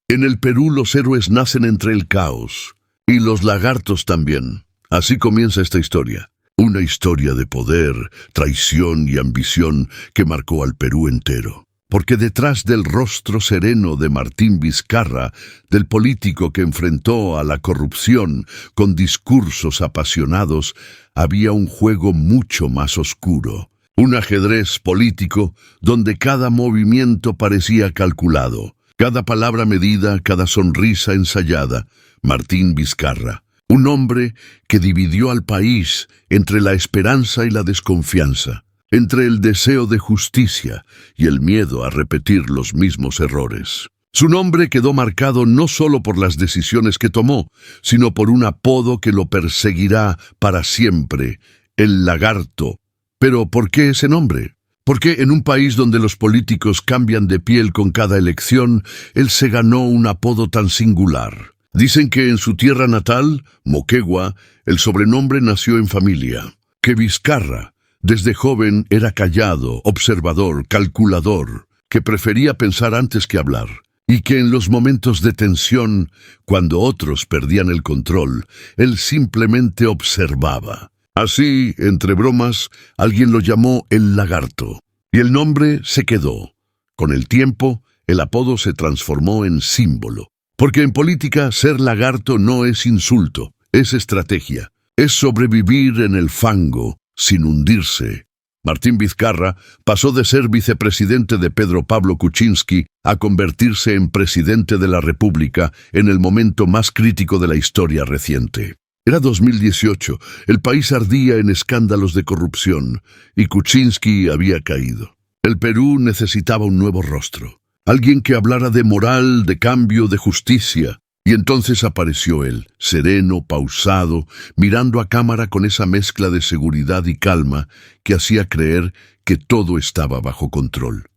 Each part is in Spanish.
En el Perú los héroes nacen entre el caos, y los lagartos también. Así comienza esta historia. Una historia de poder, traición y ambición que marcó al Perú entero. Porque detrás del rostro sereno de Martín Vizcarra, del político que enfrentó a la corrupción con discursos apasionados, había un juego mucho más oscuro. Un ajedrez político donde cada movimiento parecía calculado, cada palabra medida, cada sonrisa ensayada. Martín Vizcarra, un hombre que dividió al país entre la esperanza y la desconfianza, entre el deseo de justicia y el miedo a repetir los mismos errores. Su nombre quedó marcado no solo por las decisiones que tomó, sino por un apodo que lo perseguirá para siempre: el Lagarto. Pero ¿por qué ese nombre? ¿Por qué en un país donde los políticos cambian de piel con cada elección, él se ganó un apodo tan singular? Dicen que en su tierra natal, Moquegua, el sobrenombre nació en familia. Que Vizcarra, desde joven, era callado, observador, calculador, que prefería pensar antes que hablar. Y que en los momentos de tensión, cuando otros perdían el control, él simplemente observaba. Así, entre bromas, alguien lo llamó el Lagarto, y el nombre se quedó. Con el tiempo, el apodo se transformó en símbolo. Porque en política, ser lagarto no es insulto, es estrategia. Es sobrevivir en el fango, sin hundirse. Martín Vizcarra pasó de ser vicepresidente de Pedro Pablo Kuczynski a convertirse en presidente de la República en el momento más crítico de la historia reciente. Era 2018, el país ardía en escándalos de corrupción, y Kuczynski había caído. El Perú necesitaba un nuevo rostro, alguien que hablara de moral, de cambio, de justicia. Y entonces apareció él, sereno, pausado, mirando a cámara con esa mezcla de seguridad y calma que hacía creer que todo estaba bajo control.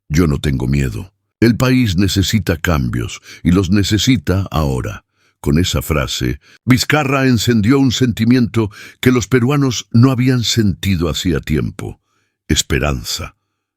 Yo no tengo miedo. El país necesita cambios, y los necesita ahora. Con esa frase, Vizcarra encendió un sentimiento que los peruanos no habían sentido hacía tiempo: esperanza.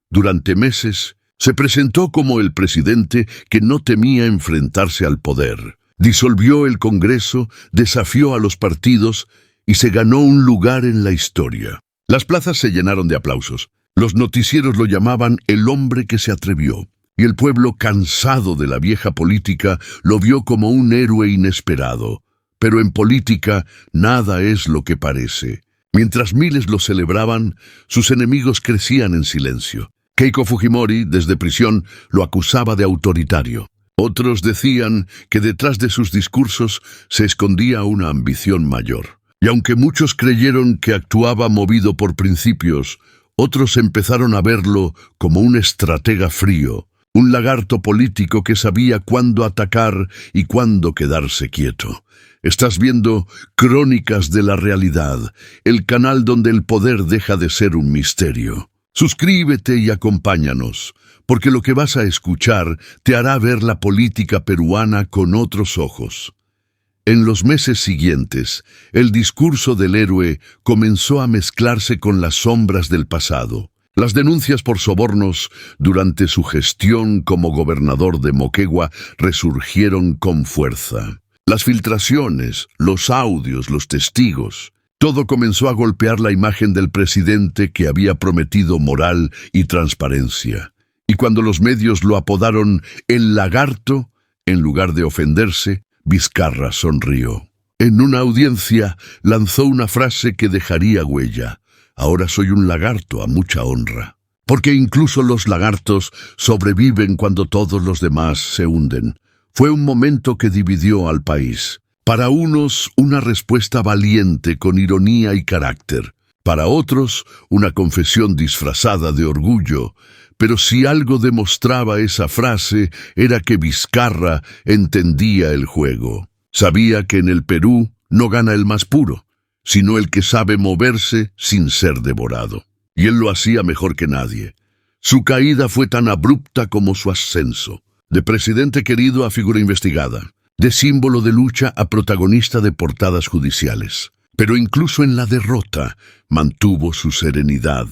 Durante meses, se presentó como el presidente que no temía enfrentarse al poder. Disolvió el Congreso, desafió a los partidos y se ganó un lugar en la historia. Las plazas se llenaron de aplausos. Los noticieros lo llamaban el hombre que se atrevió. Y el pueblo, cansado de la vieja política, lo vio como un héroe inesperado. Pero en política nada es lo que parece. Mientras miles lo celebraban, sus enemigos crecían en silencio. Keiko Fujimori, desde prisión, lo acusaba de autoritario. Otros decían que detrás de sus discursos se escondía una ambición mayor. Y aunque muchos creyeron que actuaba movido por principios, otros empezaron a verlo como un estratega frío, un lagarto político que sabía cuándo atacar y cuándo quedarse quieto. Estás viendo Crónicas de la Realidad, el canal donde el poder deja de ser un misterio. Suscríbete y acompáñanos, porque lo que vas a escuchar te hará ver la política peruana con otros ojos. En los meses siguientes, el discurso del héroe comenzó a mezclarse con las sombras del pasado. Las denuncias por sobornos durante su gestión como gobernador de Moquegua resurgieron con fuerza. Las filtraciones, los audios, los testigos, todo comenzó a golpear la imagen del presidente que había prometido moral y transparencia. Y cuando los medios lo apodaron el Lagarto, en lugar de ofenderse, Vizcarra sonrió. En una audiencia lanzó una frase que dejaría huella: ahora soy un lagarto a mucha honra. Porque incluso los lagartos sobreviven cuando todos los demás se hunden. Fue un momento que dividió al país. Para unos, una respuesta valiente con ironía y carácter. Para otros, una confesión disfrazada de orgullo. Pero si algo demostraba esa frase, era que Vizcarra entendía el juego. Sabía que en el Perú no gana el más puro, sino el que sabe moverse sin ser devorado. Y él lo hacía mejor que nadie. Su caída fue tan abrupta como su ascenso. De presidente querido a figura investigada. De símbolo de lucha a protagonista de portadas judiciales. Pero incluso en la derrota mantuvo su serenidad.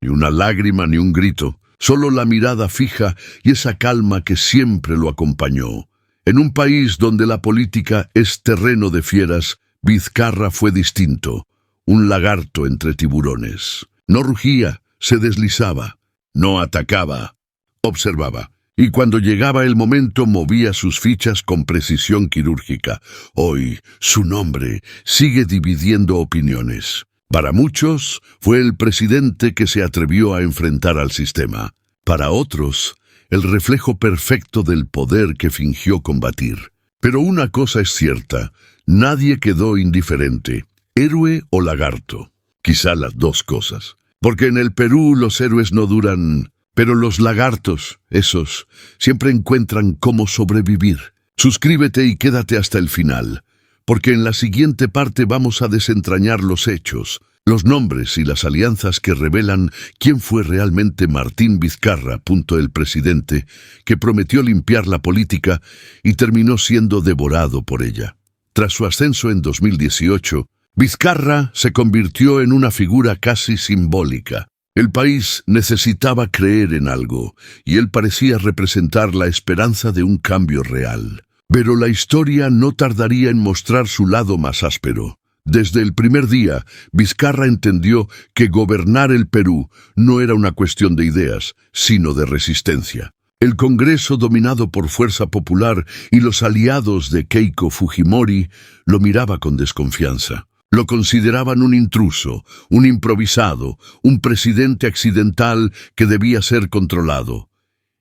Ni una lágrima ni un grito. solo la mirada fija y esa calma que siempre lo acompañó. En un país donde la política es terreno de fieras, Vizcarra fue distinto, un lagarto entre tiburones. No rugía, se deslizaba, no atacaba, observaba. Y cuando llegaba el momento movía sus fichas con precisión quirúrgica. Hoy, su nombre sigue dividiendo opiniones. Para muchos, fue el presidente que se atrevió a enfrentar al sistema. Para otros, el reflejo perfecto del poder que fingió combatir. Pero una cosa es cierta, nadie quedó indiferente, héroe o lagarto. Quizá las dos cosas. Porque en el Perú los héroes no duran, pero los lagartos, esos, siempre encuentran cómo sobrevivir. Suscríbete y quédate hasta el final, porque en la siguiente parte vamos a desentrañar los hechos, los nombres y las alianzas que revelan quién fue realmente Martín Vizcarra, el presidente, que prometió limpiar la política y terminó siendo devorado por ella. Tras su ascenso en 2018, Vizcarra se convirtió en una figura casi simbólica. El país necesitaba creer en algo, y él parecía representar la esperanza de un cambio real. Pero la historia no tardaría en mostrar su lado más áspero. Desde el primer día, Vizcarra entendió que gobernar el Perú no era una cuestión de ideas, sino de resistencia. El Congreso, dominado por Fuerza Popular y los aliados de Keiko Fujimori, lo miraba con desconfianza. Lo consideraban un intruso, un improvisado, un presidente accidental que debía ser controlado.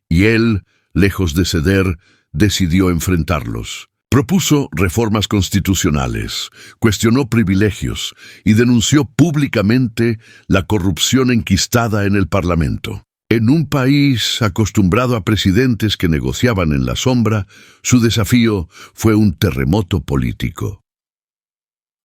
Y él, lejos de ceder, decidió enfrentarlos. Propuso reformas constitucionales, cuestionó privilegios y denunció públicamente la corrupción enquistada en el Parlamento. En un país acostumbrado a presidentes que negociaban en la sombra, su desafío fue un terremoto político.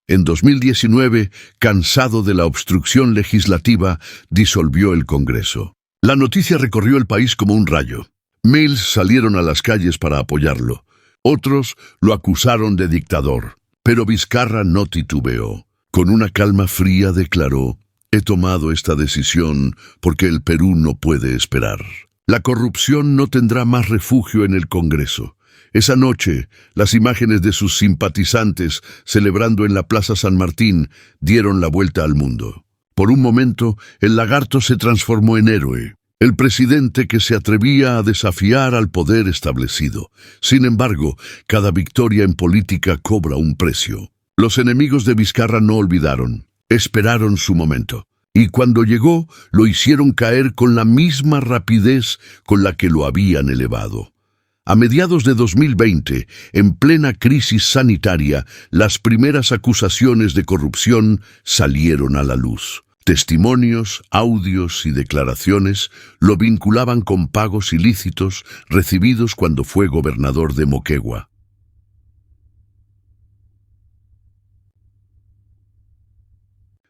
En 2019, cansado de la obstrucción legislativa, disolvió el Congreso. La noticia recorrió el país como un rayo. Miles salieron a las calles para apoyarlo. Otros lo acusaron de dictador. Pero Vizcarra no titubeó. Con una calma fría declaró: «He tomado esta decisión porque el Perú no puede esperar. La corrupción no tendrá más refugio en el Congreso». Esa noche, las imágenes de sus simpatizantes celebrando en la Plaza San Martín dieron la vuelta al mundo. Por un momento, el lagarto se transformó en héroe, el presidente que se atrevía a desafiar al poder establecido. Sin embargo, cada victoria en política cobra un precio. Los enemigos de Vizcarra no olvidaron, esperaron su momento. Y cuando llegó, lo hicieron caer con la misma rapidez con la que lo habían elevado. A mediados de 2020, en plena crisis sanitaria, las primeras acusaciones de corrupción salieron a la luz. Testimonios, audios y declaraciones lo vinculaban con pagos ilícitos recibidos cuando fue gobernador de Moquegua.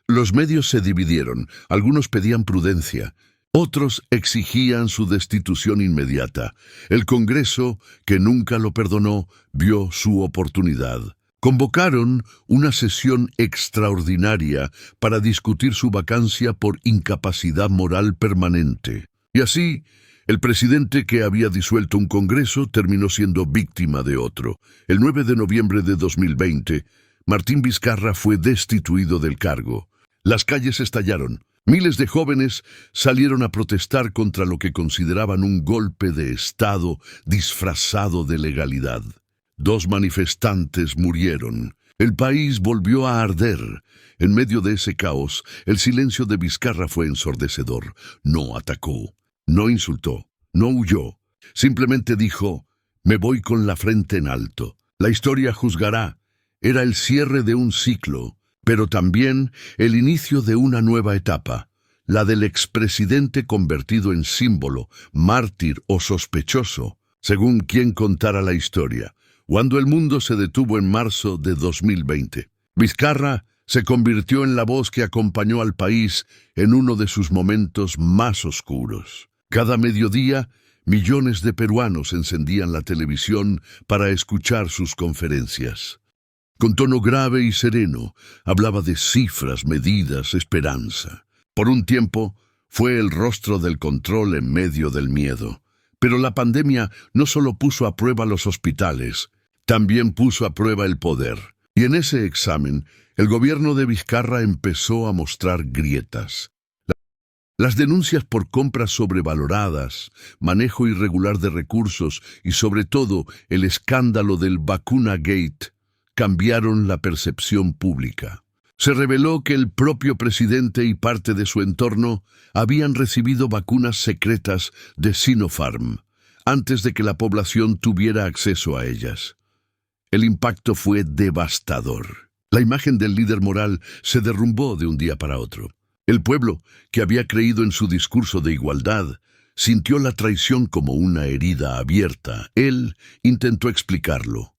Los medios se dividieron, algunos pedían prudencia. Otros exigían su destitución inmediata. El Congreso, que nunca lo perdonó, vio su oportunidad. Convocaron una sesión extraordinaria para discutir su vacancia por incapacidad moral permanente. Y así, el presidente que había disuelto un Congreso terminó siendo víctima de otro. El 9 de noviembre de 2020, Martín Vizcarra fue destituido del cargo. Las calles estallaron. Miles de jóvenes salieron a protestar contra lo que consideraban un golpe de Estado disfrazado de legalidad. 2 manifestantes murieron. El país volvió a arder. En medio de ese caos, el silencio de Vizcarra fue ensordecedor. No atacó, no insultó, no huyó. Simplemente dijo: «Me voy con la frente en alto. La historia juzgará». Era el cierre de un ciclo, pero también el inicio de una nueva etapa, la del expresidente convertido en símbolo, mártir o sospechoso, según quien contara la historia, cuando el mundo se detuvo en marzo de 2020. Vizcarra se convirtió en la voz que acompañó al país en uno de sus momentos más oscuros. Cada mediodía, millones de peruanos encendían la televisión para escuchar sus conferencias. Con tono grave y sereno, hablaba de cifras, medidas, esperanza. Por un tiempo, Fue el rostro del control en medio del miedo. Pero la pandemia no solo puso a prueba los hospitales, también puso a prueba el poder. Y en ese examen, el gobierno de Vizcarra empezó a mostrar grietas. Las denuncias por compras sobrevaloradas, manejo irregular de recursos y sobre todo el escándalo del Vacuna Gate cambiaron la percepción pública. Se reveló que el propio presidente y parte de su entorno habían recibido vacunas secretas de Sinopharm antes de que la población tuviera acceso a ellas. El impacto fue devastador. La imagen del líder moral se derrumbó de un día para otro. El pueblo, que había creído en su discurso de igualdad, sintió la traición como una herida abierta. Él intentó explicarlo.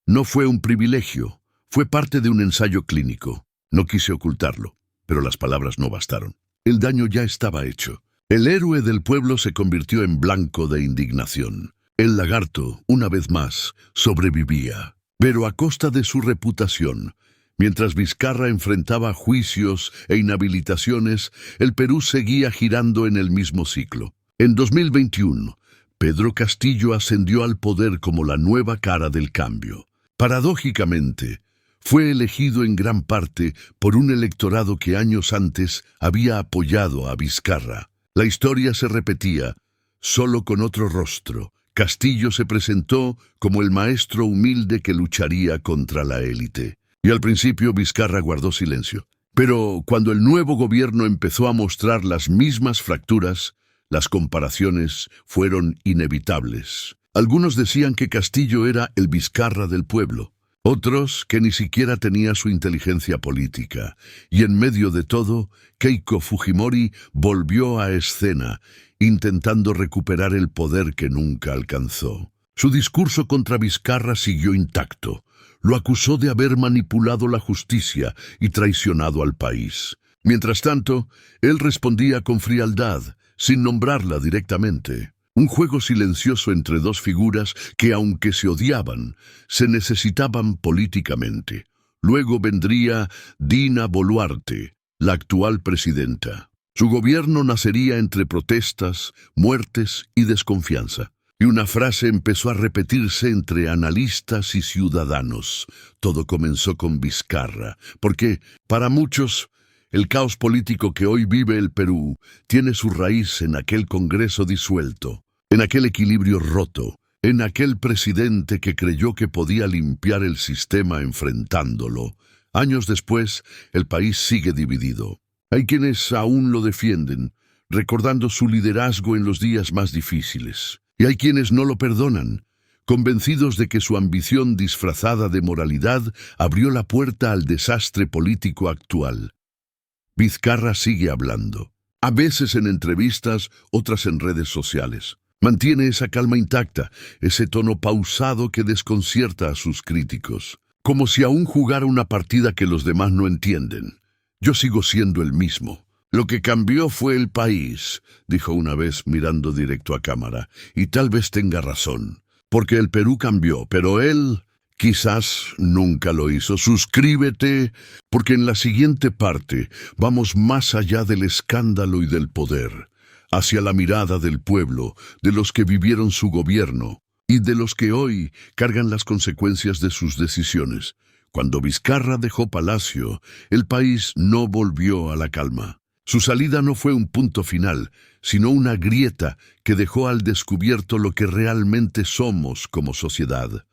No fue un privilegio, fue parte de un ensayo clínico. No quise ocultarlo, pero las palabras no bastaron. El daño ya estaba hecho. El héroe del pueblo se convirtió en blanco de indignación. El lagarto, una vez más, sobrevivía, pero a costa de su reputación. Mientras Vizcarra enfrentaba juicios e inhabilitaciones, el Perú seguía girando en el mismo ciclo. En 2021, Pedro Castillo ascendió al poder como la nueva cara del cambio. Paradójicamente, fue elegido en gran parte por un electorado que años antes había apoyado a Vizcarra. La historia se repetía, solo con otro rostro. Castillo se presentó como el maestro humilde que lucharía contra la élite. Y al principio Vizcarra guardó silencio. Pero cuando el nuevo gobierno empezó a mostrar las mismas fracturas, las comparaciones fueron inevitables. Algunos decían que Castillo era el Vizcarra del pueblo, otros que ni siquiera tenía su inteligencia política. Y en medio de todo, Keiko Fujimori volvió a escena, intentando recuperar el poder que nunca alcanzó. Su discurso contra Vizcarra siguió intacto. Lo acusó de haber manipulado la justicia y traicionado al país. Mientras tanto, él respondía con frialdad, sin nombrarla directamente. Un juego silencioso entre dos figuras que, aunque se odiaban, se necesitaban políticamente. Luego vendría Dina Boluarte, la actual presidenta. Su gobierno nacería entre protestas, muertes y desconfianza. Y una frase empezó a repetirse entre analistas y ciudadanos. Todo comenzó con Vizcarra, porque, para muchos, el caos político que hoy vive el Perú tiene su raíz en aquel Congreso disuelto, en aquel equilibrio roto, en aquel presidente que creyó que podía limpiar el sistema enfrentándolo. Años después, el país sigue dividido. Hay quienes aún lo defienden, recordando su liderazgo en los días más difíciles. Y hay quienes no lo perdonan, convencidos de que su ambición disfrazada de moralidad abrió la puerta al desastre político actual. Vizcarra sigue hablando, a veces en entrevistas, otras en redes sociales. Mantiene esa calma intacta, ese tono pausado que desconcierta a sus críticos, como si aún jugara una partida que los demás no entienden. Yo sigo siendo el mismo. Lo que cambió fue el país, dijo una vez mirando directo a cámara, y tal vez tenga razón, porque el Perú cambió, pero él quizás nunca lo hizo. Suscríbete, porque en la siguiente parte vamos más allá del escándalo y del poder, hacia la mirada del pueblo, de los que vivieron su gobierno, y de los que hoy cargan las consecuencias de sus decisiones. Cuando Vizcarra dejó Palacio, el país no volvió a la calma. Su salida no fue un punto final, sino una grieta que dejó al descubierto lo que realmente somos como sociedad.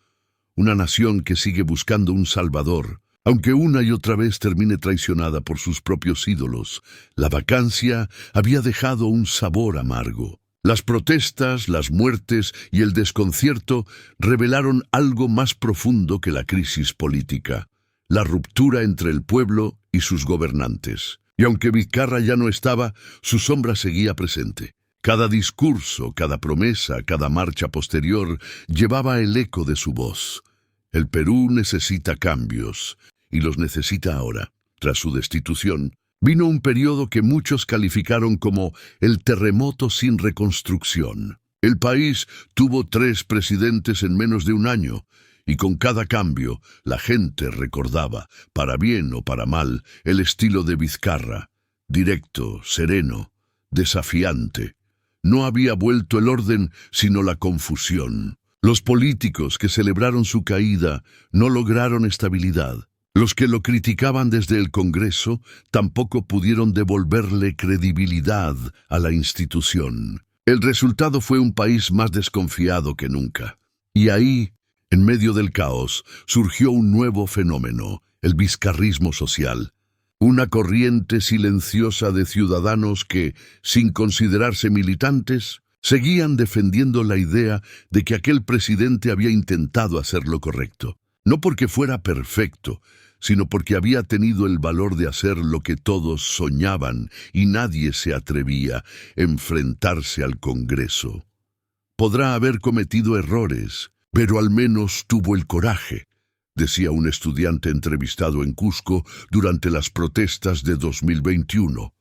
Una nación que sigue buscando un salvador, aunque una y otra vez termine traicionada por sus propios ídolos. La vacancia había dejado un sabor amargo. Las protestas, las muertes y el desconcierto revelaron algo más profundo que la crisis política, la ruptura entre el pueblo y sus gobernantes. Y aunque Vizcarra ya no estaba, su sombra seguía presente. Cada discurso, cada promesa, cada marcha posterior llevaba el eco de su voz. El Perú necesita cambios, y los necesita ahora. Tras su destitución, vino un periodo que muchos calificaron como el terremoto sin reconstrucción. El país tuvo 3 presidentes en menos de un año, y con cada cambio, la gente recordaba, para bien o para mal, el estilo de Vizcarra, directo, sereno, desafiante. No había vuelto el orden, sino la confusión. Los políticos que celebraron su caída no lograron estabilidad. Los que lo criticaban desde el Congreso tampoco pudieron devolverle credibilidad a la institución. El resultado fue un país más desconfiado que nunca. Y ahí, en medio del caos, surgió un nuevo fenómeno, el vizcarrismo social. Una corriente silenciosa de ciudadanos que, sin considerarse militantes, seguían defendiendo la idea de que aquel presidente había intentado hacer lo correcto. No porque fuera perfecto, sino porque había tenido el valor de hacer lo que todos soñaban y nadie se atrevía a enfrentarse al Congreso. Podrá haber cometido errores, pero al menos tuvo el coraje, decía un estudiante entrevistado en Cusco durante las protestas de 2021.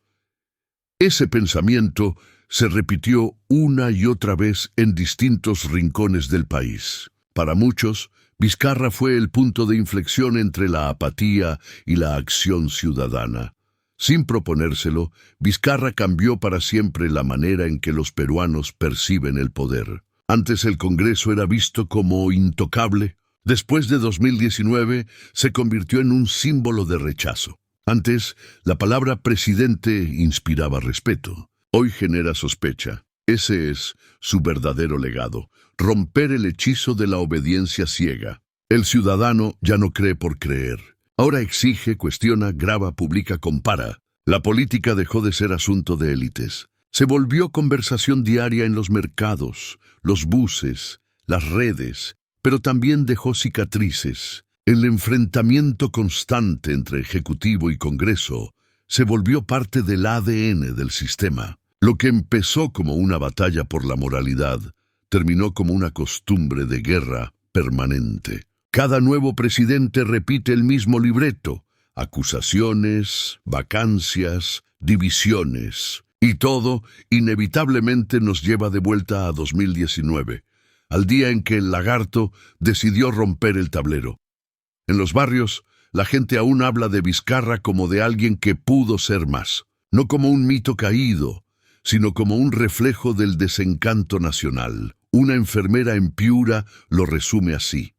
Ese pensamiento se repitió una y otra vez en distintos rincones del país. Para muchos, Vizcarra fue el punto de inflexión entre la apatía y la acción ciudadana. Sin proponérselo, Vizcarra cambió para siempre la manera en que los peruanos perciben el poder. Antes el Congreso era visto como intocable. Después de 2019, se convirtió en un símbolo de rechazo. Antes, la palabra presidente inspiraba respeto. Hoy genera sospecha. Ese es su verdadero legado, romper el hechizo de la obediencia ciega. El ciudadano ya no cree por creer. Ahora exige, cuestiona, graba, publica, compara. La política dejó de ser asunto de élites. Se volvió conversación diaria en los mercados, los buses, las redes, pero también dejó cicatrices. El enfrentamiento constante entre Ejecutivo y Congreso se volvió parte del ADN del sistema. Lo que empezó como una batalla por la moralidad, terminó como una costumbre de guerra permanente. Cada nuevo presidente repite el mismo libreto: acusaciones, vacancias, divisiones. Y todo, inevitablemente, nos lleva de vuelta a 2019, al día en que el lagarto decidió romper el tablero. En los barrios, la gente aún habla de Vizcarra como de alguien que pudo ser más, no como un mito caído, sino como un reflejo del desencanto nacional. Una enfermera en Piura lo resume así: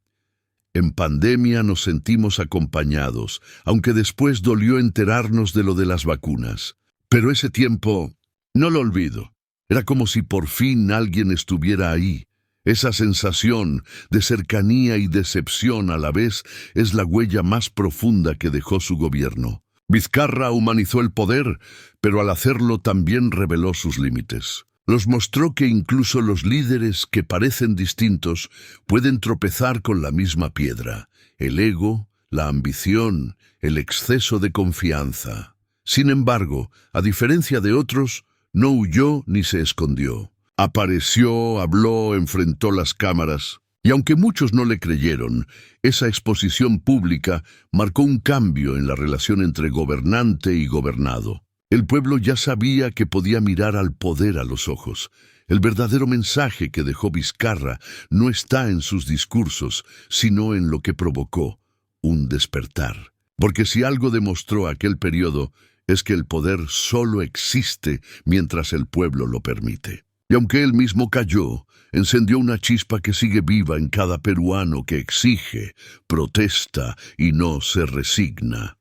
en pandemia nos sentimos acompañados, aunque después dolió enterarnos de lo de las vacunas. Pero ese tiempo, no lo olvido. Era como si por fin alguien estuviera ahí. Esa sensación de cercanía y decepción a la vez es la huella más profunda que dejó su gobierno. Vizcarra humanizó el poder, pero al hacerlo también reveló sus límites. Nos mostró que incluso los líderes que parecen distintos pueden tropezar con la misma piedra: el ego, la ambición, el exceso de confianza. Sin embargo, a diferencia de otros, no huyó ni se escondió. Apareció, habló, enfrentó las cámaras. Y aunque muchos no le creyeron, esa exposición pública marcó un cambio en la relación entre gobernante y gobernado. El pueblo ya sabía que podía mirar al poder a los ojos. El verdadero mensaje que dejó Vizcarra no está en sus discursos, sino en lo que provocó: un despertar. Porque si algo demostró aquel periodo, es que el poder solo existe mientras el pueblo lo permite. Y aunque él mismo cayó, encendió una chispa que sigue viva en cada peruano que exige, protesta y no se resigna.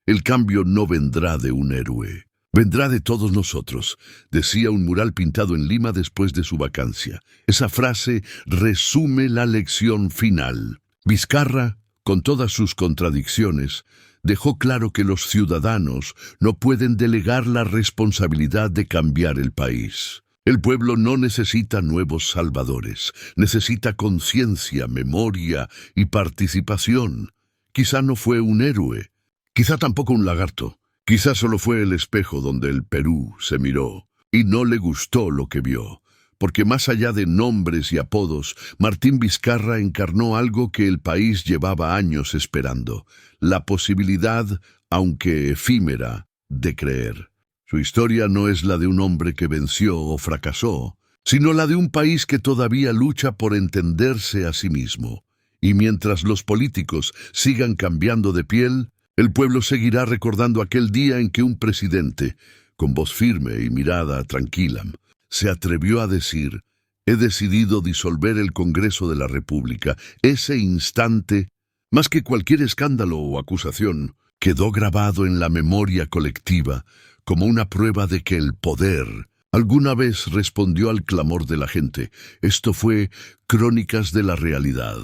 El cambio no vendrá de un héroe, vendrá de todos nosotros, decía un mural pintado en Lima después de su vacancia. Esa frase resume la lección final. Vizcarra, con todas sus contradicciones, dejó claro que los ciudadanos no pueden delegar la responsabilidad de cambiar el país. El pueblo no necesita nuevos salvadores, necesita conciencia, memoria y participación. Quizá no fue un héroe, quizá tampoco un lagarto, quizá solo fue el espejo donde el Perú se miró y no le gustó lo que vio. Porque más allá de nombres y apodos, Martín Vizcarra encarnó algo que el país llevaba años esperando: la posibilidad, aunque efímera, de creer. Su historia no es la de un hombre que venció o fracasó, sino la de un país que todavía lucha por entenderse a sí mismo. Y mientras los políticos sigan cambiando de piel, el pueblo seguirá recordando aquel día en que un presidente, con voz firme y mirada tranquila, se atrevió a decir: «He decidido disolver el Congreso de la República». Ese instante, más que cualquier escándalo o acusación, quedó grabado en la memoria colectiva como una prueba de que el poder alguna vez respondió al clamor de la gente. Esto fue Crónicas de la Realidad.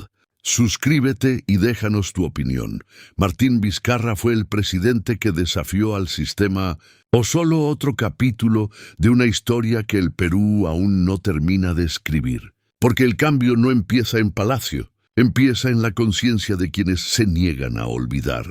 Suscríbete y déjanos tu opinión. ¿Martín Vizcarra fue el presidente que desafió al sistema o solo otro capítulo de una historia que el Perú aún no termina de escribir? Porque el cambio no empieza en Palacio, empieza en la conciencia de quienes se niegan a olvidar.